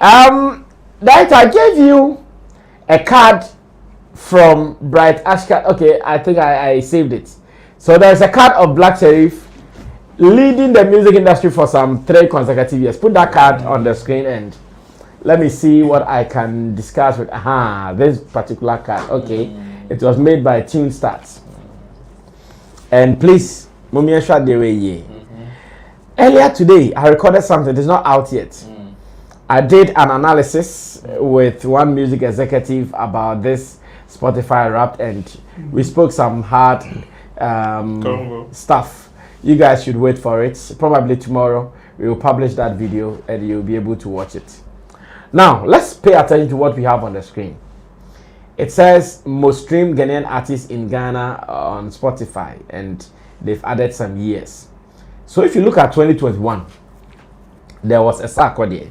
That I gave you a card from Bright Ashcard. Okay, I think I saved it. So there's a card of Black Sherif leading the music industry for some 3 consecutive years. Put that card on the screen and let me see what I can discuss with. This particular card. Okay, it was made by Tune Stats. And please, Mumia Shadeweye. Earlier today, I recorded something. It's not out yet. I did an analysis with one music executive about this Spotify Wrapped, and we spoke some hard stuff. You guys should wait for it. Probably tomorrow we will publish that video and you'll be able to watch it. Now, let's pay attention to what we have on the screen. It says most streamed Ghanaian artists in Ghana on Spotify, and they've added some years. So if you look at 2021, there was a Sarkodie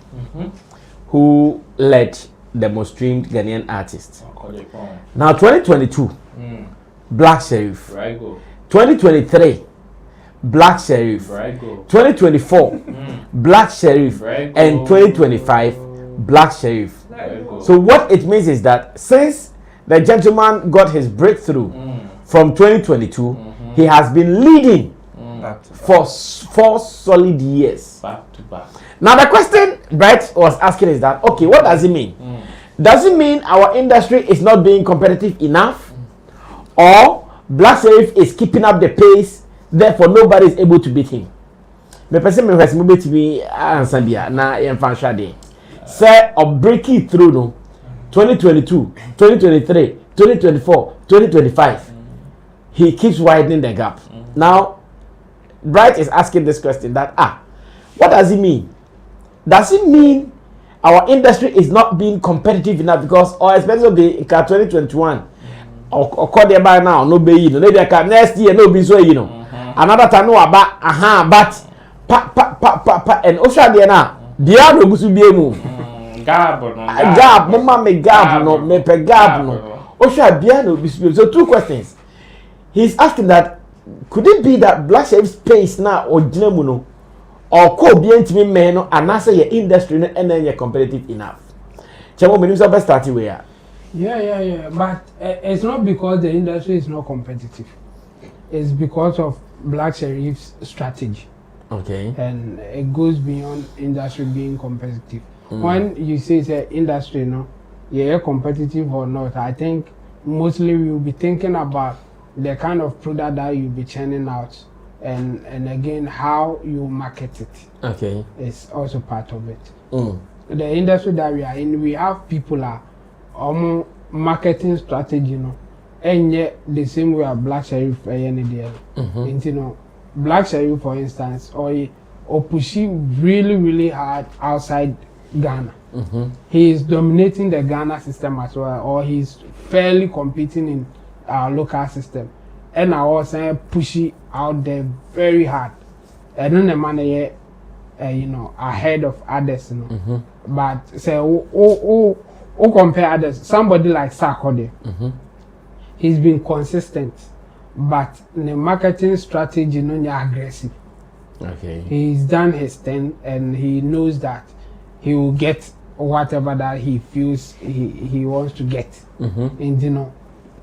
who led the most streamed Ghanaian artist. Now 2022, Black Sherif. 2023, Black Sherif. 2024, Black Sherif. And 2025, Black Sherif. So what it means is that since the gentleman got his breakthrough from 2022, he has been leading for 4 solid years. Back to back. Now the question Brett was asking is that, okay, what does it mean? Does it mean our industry is not being competitive enough? Or Black Sherif is keeping up the pace, therefore nobody is able to beat him? The person may have to be answer na enfashade. Say or break it through no 2022, 2023, 2024, 2025. He keeps widening the gap. Now Bright is asking this question that what does it mean? Does it mean our industry is not being competitive enough because, or especially in 2021 or call by now no be you know maybe next year no be so you know another time no about but pa and osha there now dia no gusu be mu gap mama me gap no me pe gap no osha bia no be so 2 questions. He's asking that could it be that Black Sherif's pace now or jinemu no or co be intimi men no and answer your industry no and then you're competitive enough. Chemo me best starting where. Yeah. But it's not because the industry is not competitive. It's because of Black Sherif's strategy. Okay. And it goes beyond industry being competitive. When you say the industry, no, yeah, competitive or not, I think mostly we will be thinking about the kind of product that you'll be churning out, and again how you market it. Okay. It's also part of it. The industry that we are in, we have people marketing strategy, you know, and yet the same way as Black Sherif any day. You know, Black Sherif, for instance, or pushing really hard outside Ghana. He is dominating the Ghana system as well, or he's fairly competing in our local system. And I was saying pushing out there very hard. I don't know man you know, ahead of others, you know. But say compare others, somebody like Sarkodie, he's been consistent, but the marketing strategy no aggressive. Okay. He's done his thing and he knows that he will get whatever that he feels he wants to get. And you know,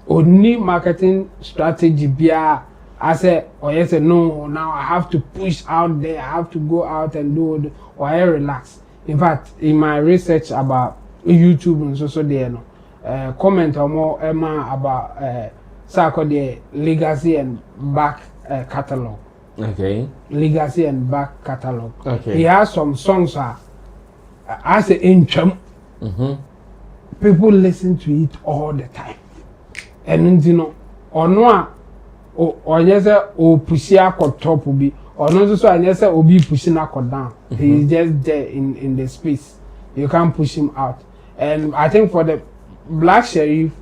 only marketing strategy bia I say yes no, now I have to push out there, I have to go out and do or I relax. In fact, in my research about YouTube and so there no comment or more about Sarkodie legacy and back catalog. Okay. Legacy and back catalog. Okay. He has some songs as an intro. People listen to it all the time. And you know, or no, or yes, or pushing a top will be, or no, so I yes, or be pushing a down. He's just there in the space. You can't push him out. And I think for the Black Sherif,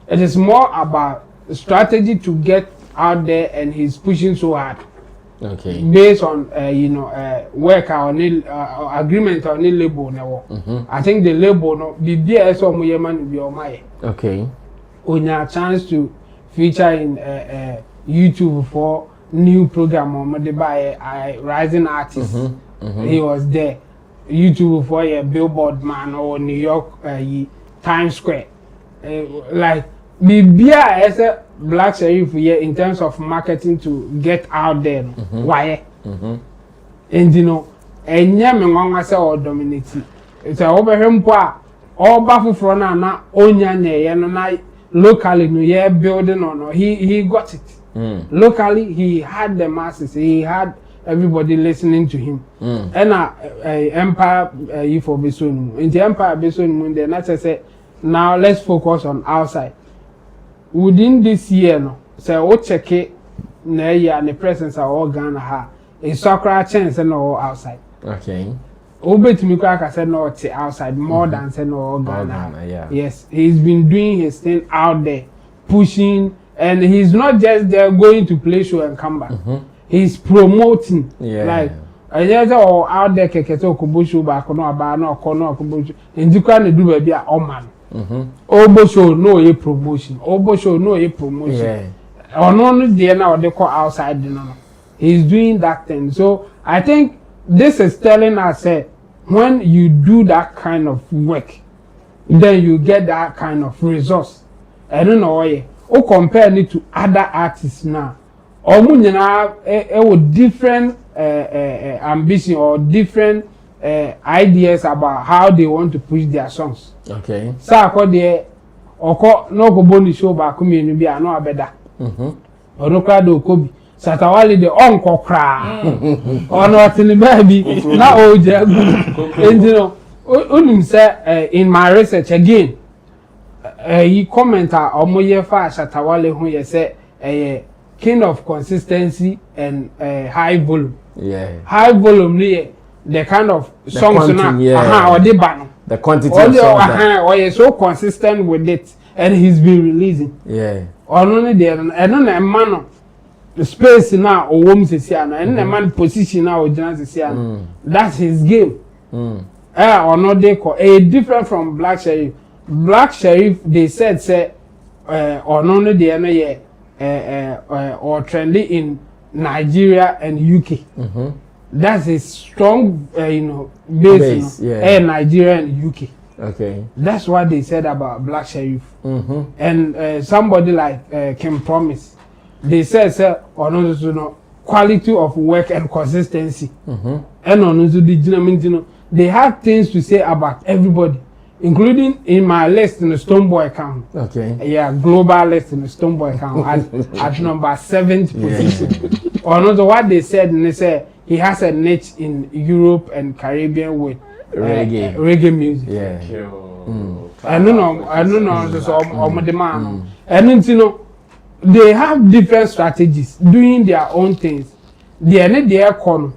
it is more about strategy to get out there, and he's pushing so hard. Okay. Based on you know work on agreement on the label now. I think the label no be there so mo man be on my. Okay. On a chance to feature in YouTube for new program on the by rising artist. He was there. YouTube for a billboard man or New York Times Square. Like Bibia as a Black Sherif here in terms of marketing to get out there. Why? And you know, and Yamma say or dominate. It's a overham qua all baffle for na onya na locally no year building on he got it. Locally he had the masses, he had everybody listening to him. And Empire for Besun. In the Empire Besun, then I say now let's focus on outside. Within this year, no, so we check it na year and the presence of all Ghana ha a soccer chance and all outside. Okay. Obetumi Kwaka said no outside more than said no Ghana. Yeah. Yes, he's been doing his thing out there, pushing, and he's not just there going to play show and come back. He's promoting. Yeah. Like I just all out there keketo kubushu ba kono aba na kono kubushu. Ndikwa ne du ba bia o man. Obo show no a promotion. Obo show no a promotion. Yeah. Ono no dey na they call outside no. He's doing that thing. So I think this is telling us that when you do that kind of work, then you get that kind of resource. I don't know why. Or compare it to other artists now. Or with different ambition or different ideas about how they want to push their songs. Okay. So I call there or no go boni show back community be no abeda. Or no crowd kobi. Satawali the uncle cry. Or not in the baby. Now old and you know Unim say in my research again. He commented on my year for Satawali who you say king of consistency and high volume. Yeah. High volume the kind of songs now or the band. The quantity of songs. Or you're so consistent with it and he's been releasing. Yeah. Or only there and on a man the space now or women's and a man position now or Jan's that's his game. Or not they call a different from Black Sherif. Black Sherif they said say or only the or trendy in Nigeria and UK. That's a strong base. Nigeria and UK. Okay. That's what they said about Black Sherif. And somebody like Kim Promise, they said quality of work and consistency. And on the they have things to say about everybody, including in my list in the Stoneboy account. Okay. Yeah, global list in the Stoneboy account at number 7th position. Or what they said, and they said he has a niche in Europe and Caribbean with reggae music. Yeah. I don't know, just on the man. And you know, they have different strategies doing their own things. They are their corner,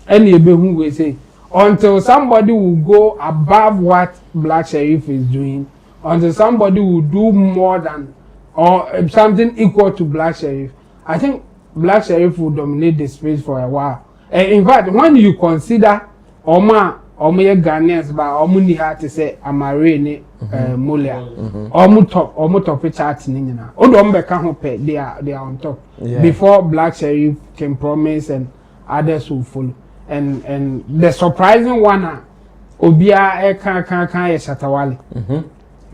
and you be who we say until somebody will go above what Black Sherif is doing, until somebody will do more than or something equal to Black Sherif. I think Black Sherif will dominate the space for a while. And in fact, when you consider Oma Ghanaians, but Omuni had to say Amarene Mulia, Omu top chart Nina. They are on top. Before Black Sherif can promise and others will follow. And the surprising one, Obia can Shatawali.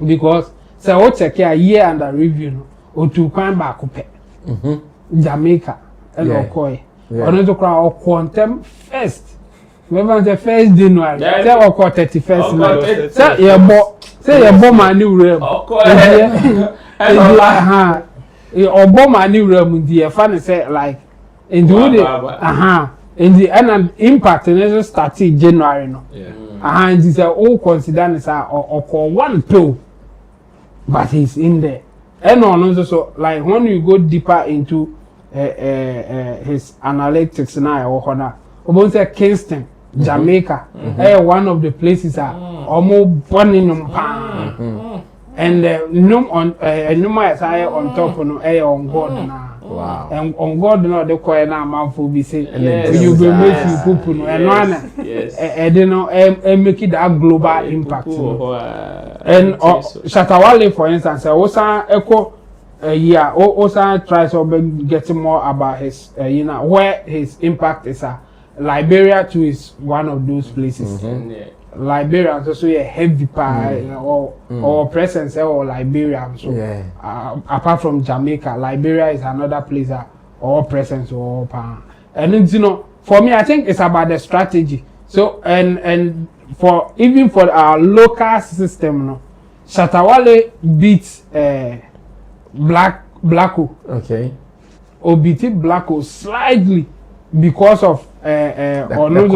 Because so what check a year under review or to come back Jamaica and Okoye. Or to cry or quantum first. Remember the first January. Say or 31st. Say your bomb a new room. Or bomb a new room. The funny say like in the in the end impact and started January no. And it's all considered as or one pill, but he's in there. And on so like when you go deeper into his analytics now or honor, about say Kingston, Jamaica, one of the places are almost burning them. And no on on top on God now. Wow. And on God no the coin now man for be say you be make you people and one and make it that global impact. And Shatawale for instance Osa echo Osa tries to get more about his where his impact is Liberia too is one of those places. Liberia is also a heavy part or presence or Liberia. So apart from Jamaica, Liberia is another place or presence or power. And you know, for me, I think it's about the strategy. So and for even for our local system, no, Shatawale beats Blacko. Okay. Or beat Blacko slightly because of or no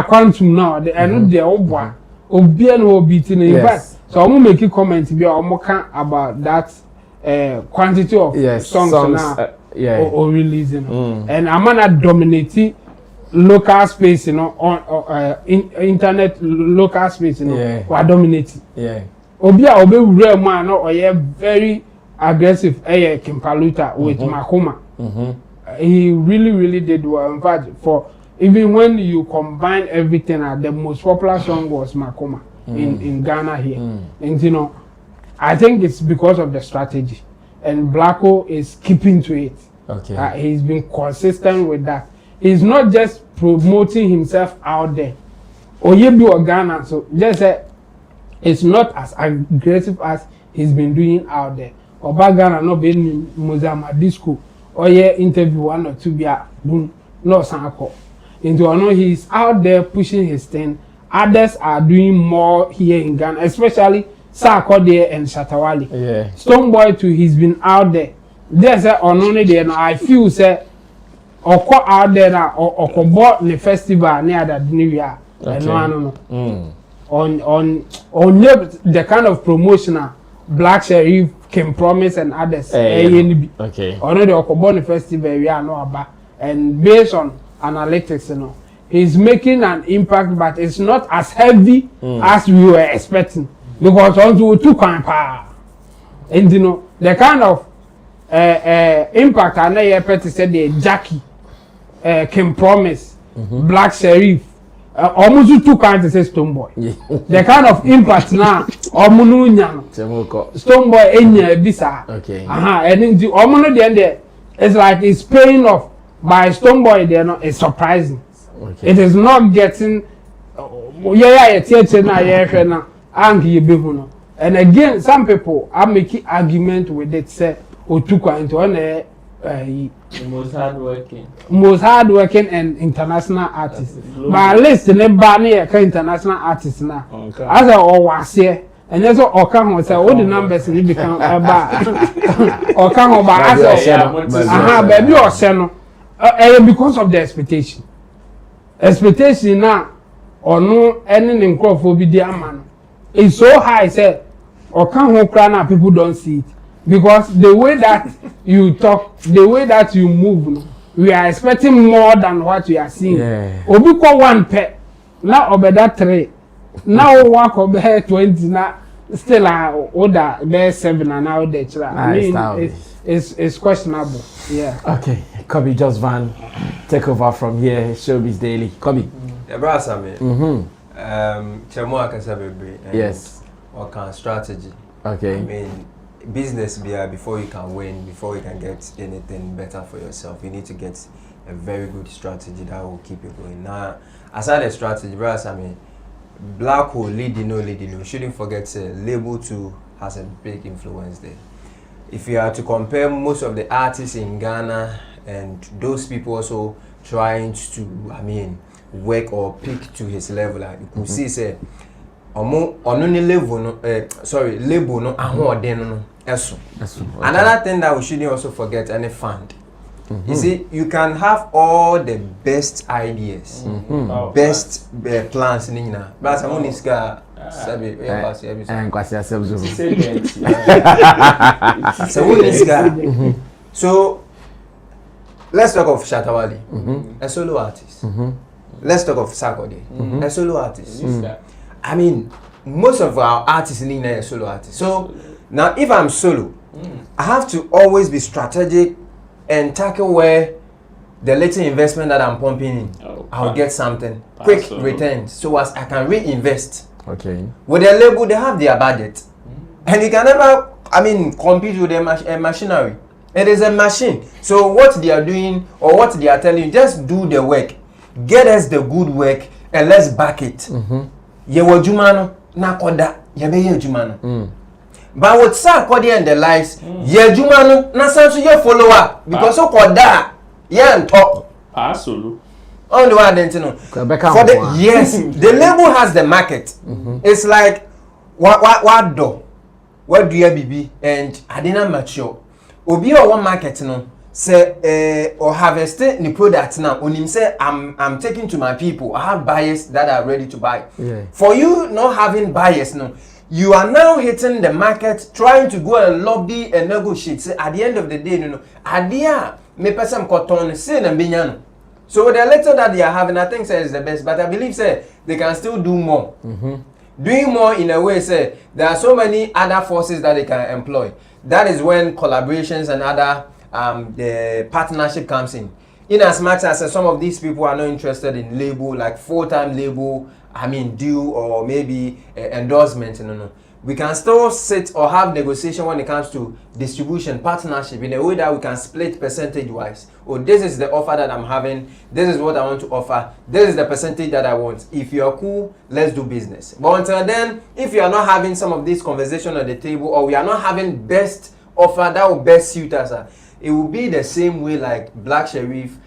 quantum now. I know the obwa obi no beating in fact. So I'm make a comment be about that quantity of songs now or releasing. And I'm gonna dominate local space, you know, on internet local space, you know, or dominating. Obi real man or very aggressive Kimpaluta with Makoma. He really did well. In fact, for even when you combine everything, the most popular song was Makoma in Ghana here. And you know, I think it's because of the strategy. And Blacko is keeping to it. Okay. He's been consistent with that. He's not just promoting himself out there. Oyebi or Ghana, so just it's not as aggressive as he's been doing out there. Oba Ghana no being Mozambique disco or interview 1 or 2 boom no sanko. Into I know he's out there pushing his thing. Others are doing more here in Ghana, especially Sarko there and Shatawale. Stonebwoy too, he's been out there. There's only there now. I feel say or out there now or bought the festival near that New Year. No. On the kind of promotional Black Sherif can promise and others. Okay. Already Okoboni festival we are know about, and based on analytics, you know, he's making an impact, but it's not as heavy as we were expecting because also too kind power. And you know the kind of impact I know to say the Jackie can promise Black Sherif. Almost too kind to say Stonebwoy. The kind of impact now, Stonebwoy enya bisa. Okay. And then the almost the end there, it's like it's paying off. By Stonebwoy there, no, it's surprising. Okay. It is not getting. And again, some people are making argument with it. Say, Otuka into one. The most hardworking and international artist. But at least the international artist now. As I always say, and that's all come say all the numbers in become about or come about as baby or seno. Because of the expectation. Expectation now or no any incrophobia dear man. It's so high, say or come home cry people don't see it. Because the way that you talk, the way that you move, we are expecting more than what we are seeing. Obi call 1 pet, now over that 3, now walk over 20, now still order there 7 and now there. I mean, it's questionable. Yeah. Okay, Kobe just van take over from here. Showbiz Daily. Kobe. Sammy. Yes. What kind of strategy? Okay. I mean, business before you can win, before you can get anything better for yourself, you need to get a very good strategy that will keep you going. Now, aside the strategy, I mean, Blacko leading, we shouldn't forget label too has a big influence there. If you are to compare most of the artists in Ghana and those people also trying to, I mean, work or peak to his level, like you could see, say, label no Another thing that we shouldn't also forget, any fund. You see, you can have all the best ideas, best plans in Nina. But someone is got so let's talk of Shatawale, a solo artist. Let's talk of Sarkodie, a solo artist. I mean, most of our artists in Nina are solo artists. So now, if I'm solo, I have to always be strategic and tackle where the little investment that I'm pumping in, I'll get something quick returns, so as I can reinvest. Okay. With the label, they have their budget, and you can never, I mean, compete with a machinery. It is a machine. So what they are doing or what they are telling you, just do the work. get us the good work and let's back it. Ye wo juma no na koda ye be ye juma no. But with sa koda and the lies ye juma no na sanso ye follower because so koda ye ntop. Solo. On the one no. For the yes, the label has the market. It's like what do you BB and I didn't mature. Obi or one market no say or harvest the product now. When him say I'm taking to my people, I have buyers that are ready to buy. Yeah. For you not having buyers no, you are now hitting the market trying to go and lobby and negotiate. Say at the end of the day, no, idea me person cotton say na binyano. So the letter that they are having, I think, is the best. But I believe, say, they can still do more. Doing more in a way, say, there are so many other forces that they can employ. That is when collaborations and other the partnership comes in. In as much as some of these people are not interested in label, like full-time label, due or maybe endorsement, no. We can still sit or have negotiation when it comes to distribution, partnership, in a way that we can split percentage-wise. Oh, this is the offer that I'm having. This is what I want to offer. This is the percentage that I want. If you're cool, let's do business. But until then, if you are not having some of these conversations at the table, or we are not having best offer that will best suit us, it will be the same way like Black Sherif,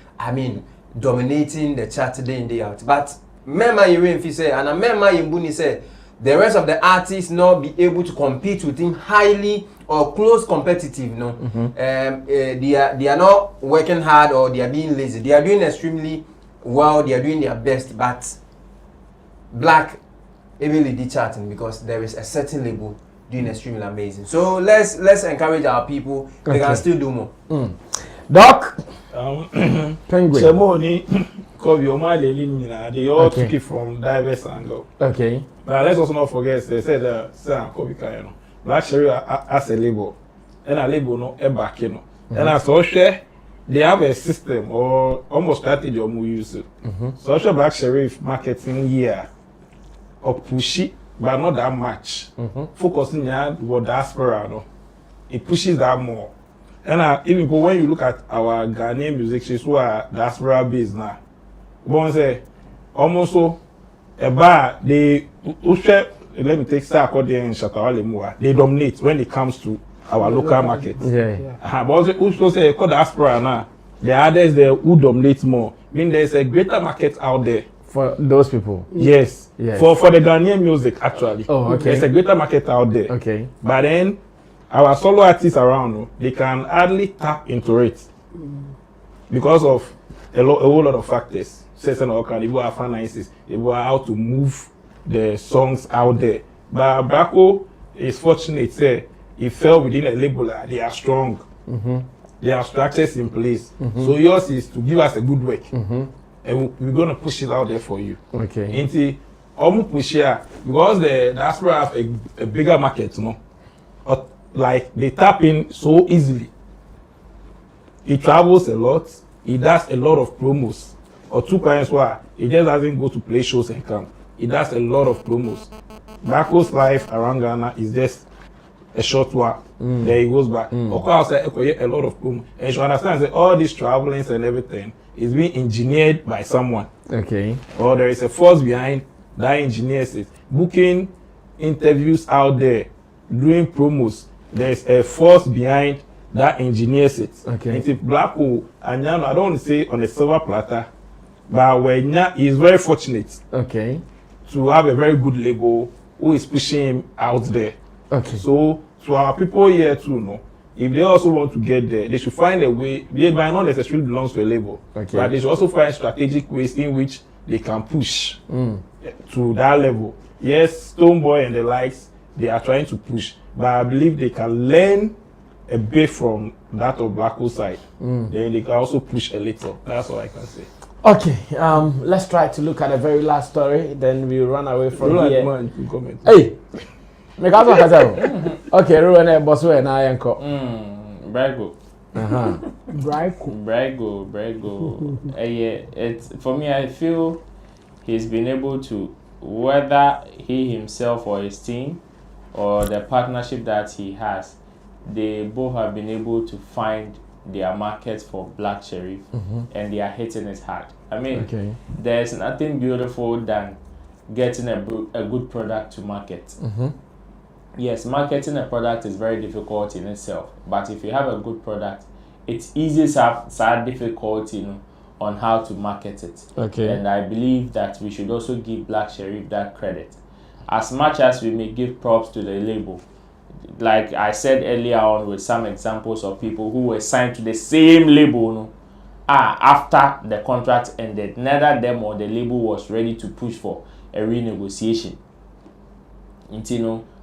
dominating the chart day in, day out. But Mema Yirin say, and Mema Yimbuni say, the rest of the artists not be able to compete with him highly or close competitive, no. They are not working hard or they are being lazy. They are doing extremely well. They are doing their best, but Black heavily decharting because there is a certain label doing extremely amazing. So let's encourage our people. They can still do more. Doc, Ceremony, they all took it from diverse angle. Okay. But let's also not forget, they said Black Sherif as a label, and a label no a back, and as social, they have a system or almost strategy or we use it. Social Black Sherif marketing year or push it, but not that much. Focusing on what diaspora, no, it pushes that more. And even when you look at our Ghanaian musicians who are diaspora based now, one say almost so a bar they let me take Sarkodie and Shatawale, they dominate when it comes to our local market. But also say diaspora now, the others there who dominate more. Mean there's a greater market out there for those people. Yes. For the Ghanaian music actually. Oh, okay. There's a greater market out there. Okay. But then our solo artists around, they can hardly tap into it because of a whole lot of factors. Certain people have finances, people are how to move the songs out there. But Braco is fortunate, he fell within a label. They are strong. They have structures in place. So yours is to give us a good work, and we're gonna push it out there for you. Okay. Into almost push here because the diaspora have a bigger market, like they tap in so easily. He travels a lot. He does a lot of promos. Or 2 clients where he just doesn't go to play shows and come. He does a lot of promos. Braco's life around Ghana is just a short one. Then he goes back. Of course, a lot of promos. And you understand that all these travelings and everything is being engineered by someone. Okay. Or there is a force behind that engineers it. Booking interviews out there, doing promos. There is a force behind that engineers it. Okay. And if Blacko, and I don't want to say on a silver platter, but when he is very fortunate. Okay. To have a very good label who is pushing him out there. Okay. So to our people here too, no, if they also want to get there, they should find a way. They might not necessarily belong to a label, but they should also find strategic ways in which they can push to that level. Yes, Stoneboy and the likes, they are trying to push, but I believe they can learn a bit from that of Blacko's side. Then they can also push a little. That's all I can say. Okay, let's try to look at the very last story, then we'll run away from here. Comment. Hey! Okay, Ruane Boswe and I uncle. Brago. Brago. It's for me, I feel he's been able to, whether he himself or his team or the partnership that he has, they both have been able to find their market for Black Sherif, and they are hitting it hard. I mean, there's nothing beautiful than getting a good product to market. Yes, marketing a product is very difficult in itself, but if you have a good product, it's easy to have difficulty, on how to market it. And I believe that we should also give Black Sherif that credit. As much as we may give props to the label, like I said earlier on with some examples of people who were signed to the same label, after the contract ended, neither them or the label was ready to push for a renegotiation.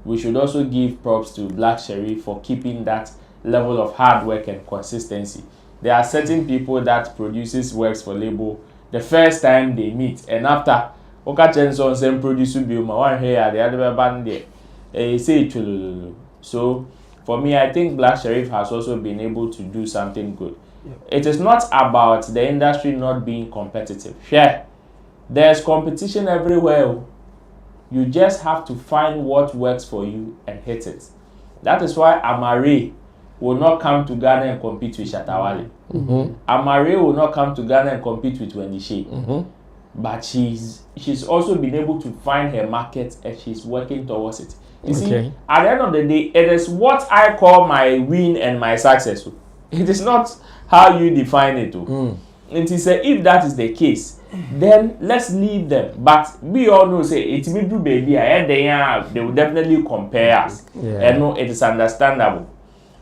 We should also give props to Black Sherif for keeping that level of hard work and consistency. There are certain people that produces works for label the first time they meet, and after same produce one here, the other band there, say so for me, I think Black Sherif has also been able to do something good. It is not about the industry not being competitive. There's competition everywhere. You just have to find what works for you and hit it. That is why Amare will not come to Ghana and compete with Shatawale. Amare will not come to Ghana and compete with Wendy Shea. But she's also been able to find her market and she's working towards it. You see, at the end of the day, it is what I call my win and my success. It is not how you define it. It is if that is the case, then let's leave them. But we all know, say, it's me do baby, they will definitely compare us. And no, it is understandable.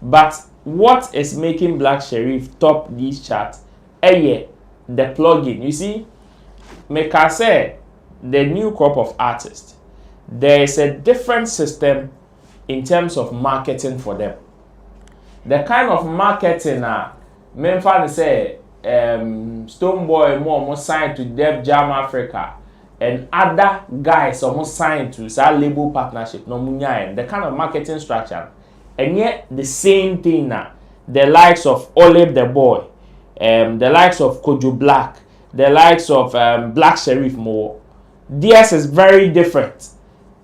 But what is making Black Sherif top these charts? The plugin. You see, make I say, the new crop of artists, there is a different system in terms of marketing for them. The kind of marketing Memphis say Stonebwoy almost signed to Def Jam Africa and other guys almost signed to that label partnership. The kind of marketing structure, and yet the same thing now. The likes of Olive the Boy, the likes of Kojo Black, the likes of Black Sherif Moore. Theirs is very different.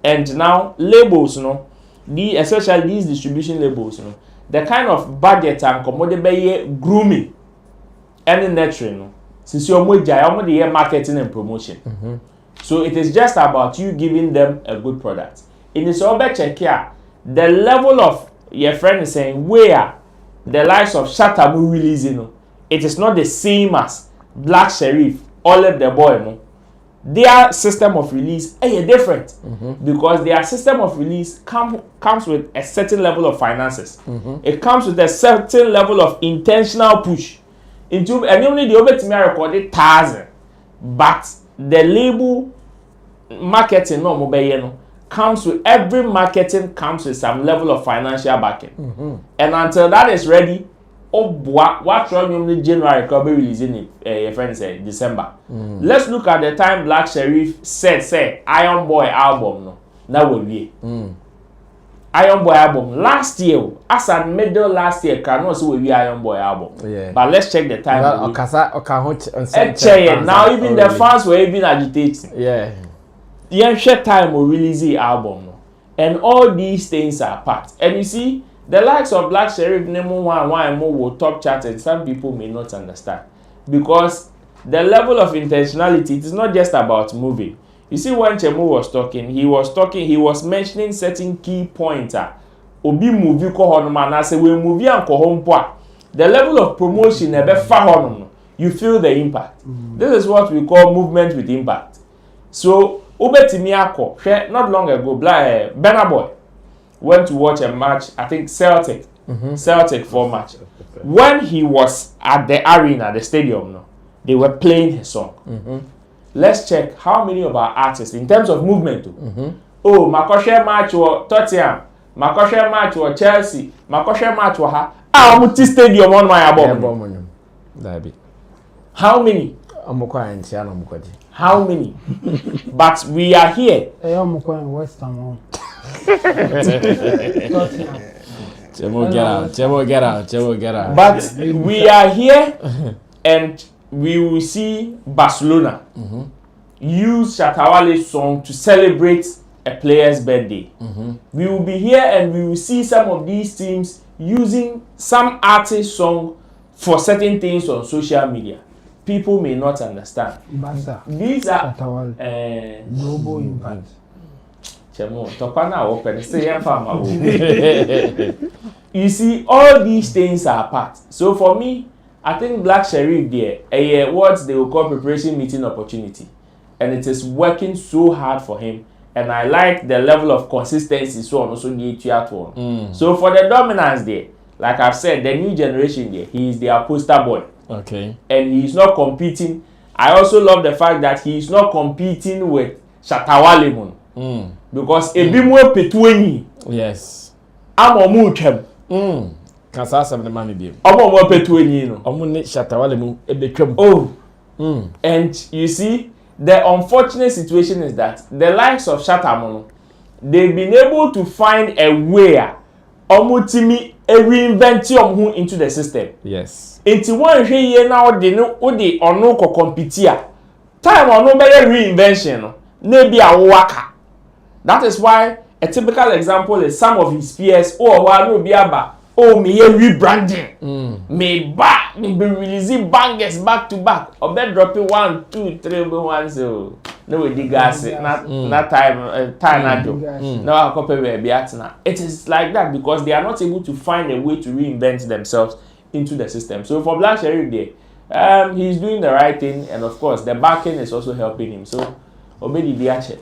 And now labels, especially these distribution labels, the kind of budget and commodity grooming and nurturing, since you're marketing and promotion. So it is just about you giving them a good product. In this over check here, the level of your friend is saying where the likes of Shatabu releasing, it is not the same as Black Sherif, Olive the Boy. Their system of release is different because their system of release comes with a certain level of finances. It comes with a certain level of intentional push into, and only the over to me recorded 1,000, but the label marketing comes with every marketing comes with some level of financial backing, and until that is ready. What from January could be releasing your friend said December. Let's look at the time Black Sherif said Iron Boy album. That will be Iron Boy album last year. As at middle last year, cannot see will be Iron Boy album. But let's check the time. Now even the fans were even agitating. Share time will release the album, and all these things are packed. And you see. The likes of Black Sherif, Nemo one more will top chart, and some people may not understand. Because the level of intentionality, it is not just about moving. You see, when Chemu was talking, he was mentioning certain key points. Obi movie ko honoma na say we movie and ko hompo. The level of promotion ebe fa honom, you feel the impact. This is what we call movement with impact. So, Obetimi akọ, not long ago, Burna Boy went to watch a match, I think Celtic for match. When he was at the arena, the stadium, they were playing his song. Let's check how many of our artists, in terms of movement, Makoshe match or Tottenham, Makoshe match or Chelsea, Makoshe match or Muti Stadium on my album. How many? How many? But we are here. Get out. But we are here and we will see Barcelona use Shatawale's song to celebrate a player's birthday. We will be here and we will see some of these teams using some artist song for certain things on social media, people may not understand. Basa. These are global impact. You see, all these things are part. So for me, I think Black Sherif there, what they will call preparation meeting opportunity, and it is working so hard for him. And I like the level of consistency so on also need to at one. So for the dominance there, like I've said, the new generation there, he is their poster boy. Okay. And he's not competing. I also love the fact that he's not competing with Shatawale because Ebimwe Petweni. Yes. I'm a muchem. Kasa some the money be. I'm a Petweni no. Omu ne Shatawale mu ebetwam. Oh. And you see, the unfortunate situation is that the likes of Shatamono, they've been able to find a way omutimi reinvent into the system. Yes. Into one here now they know the ono ko compete. Time ono be reinvention no be a waka. That is why a typical example is some of his peers no be aba me rebranding. Me be releasing bangers back to back. Or be dropping 1, 2, 3 1 so no we dig gas not time no I copy be at now. It is like that because they are not able to find a way to reinvent themselves into the system. So for Black Sherif there, he's doing the right thing, and of course the backing is also helping him. So obedi biache.